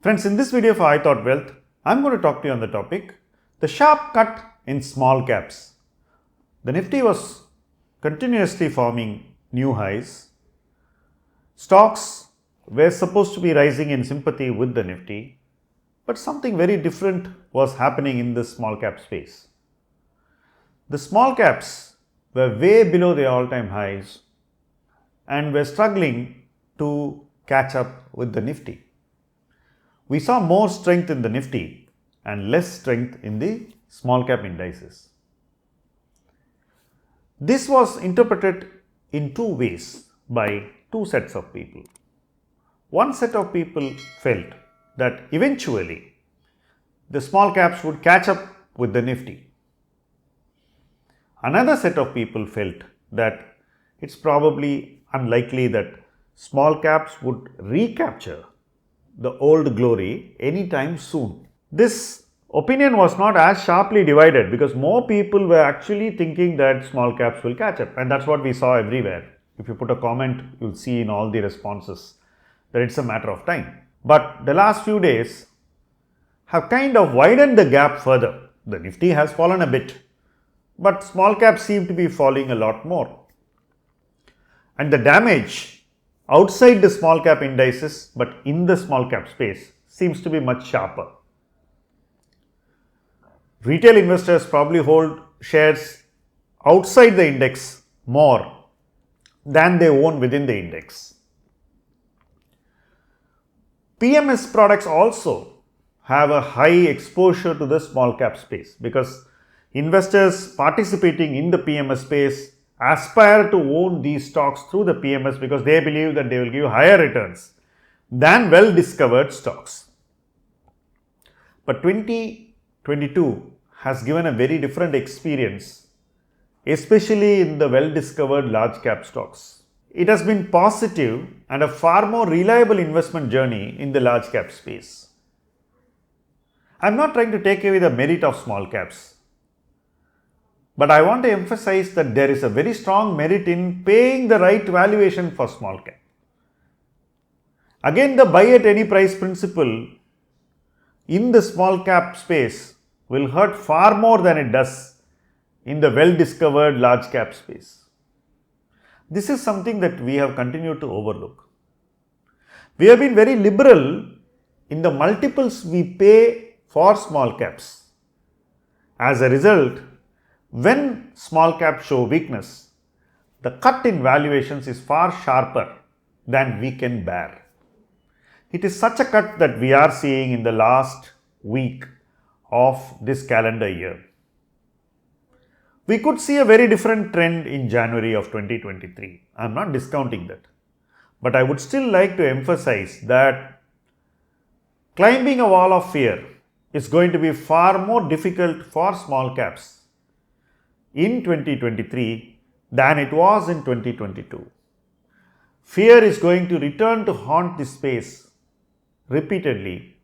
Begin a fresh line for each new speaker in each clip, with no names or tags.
Friends, in this video for I Thought Wealth, I'm going to talk to you on the topic, the sharp cut in small caps. The Nifty was continuously forming new highs. Stocks were supposed to be rising in sympathy with the Nifty, but something very different was happening in the small cap space. The small caps were way below their all-time highs and were struggling to catch up with the Nifty. We saw more strength in the Nifty and less strength in the small cap indices. This was interpreted in two ways by two sets of people. One set of people felt that eventually the small caps would catch up with the Nifty. Another set of people felt that it's probably unlikely that small caps would recapture the old glory anytime soon. This opinion was not as sharply divided because more people were actually thinking that small caps will catch up, and that's what we saw everywhere. If you put a comment, you'll see in all the responses that it's a matter of time. But the last few days have kind of widened the gap further. The Nifty has fallen a bit, but small caps seem to be falling a lot more. And the damage outside the small cap indices, but in the small cap space, seems to be much sharper. Retail investors probably hold shares outside the index more than they own within the index. PMS products also have a high exposure to the small cap space because investors participating in the PMS space aspire to own these stocks through the PMS because they believe that they will give higher returns than well-discovered stocks. But 2022 has given a very different experience, especially in the well-discovered large cap stocks. It has been positive and a far more reliable investment journey in the large cap space. I'm not trying to take away the merit of small caps, but I want to emphasize that there is a very strong merit in paying the right valuation for small cap. Again, the buy at any price principle in the small cap space will hurt far more than it does in the well-discovered large cap space. This is something that we have continued to overlook. We have been very liberal in the multiples we pay for small caps. As a result, when small caps show weakness, the cut in valuations is far sharper than we can bear. It is such a cut that we are seeing in the last week of this calendar year. We could see a very different trend in January of 2023. I am not discounting that. But I would still like to emphasize that climbing a wall of fear is going to be far more difficult for small caps in 2023 than it was in 2022. Fear is going to return to haunt this space repeatedly,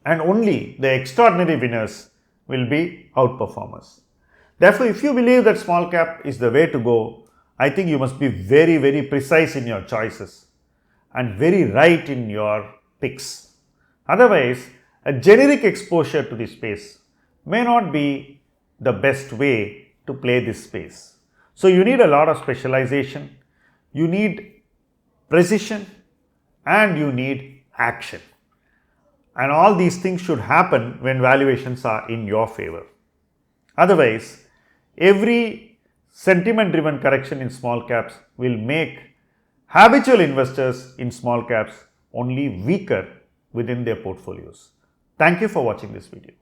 and only the extraordinary winners will be outperformers. Therefore, if you believe that small cap is the way to go, I think you must be very, very precise in your choices and very right in your picks. Otherwise, a generic exposure to this space may not be the best way to play this space. So you need a lot of specialization, you need precision, and you need action. And all these things should happen when valuations are in your favor. Otherwise, every sentiment-driven correction in small caps will make habitual investors in small caps only weaker within their portfolios. Thank you for watching this video.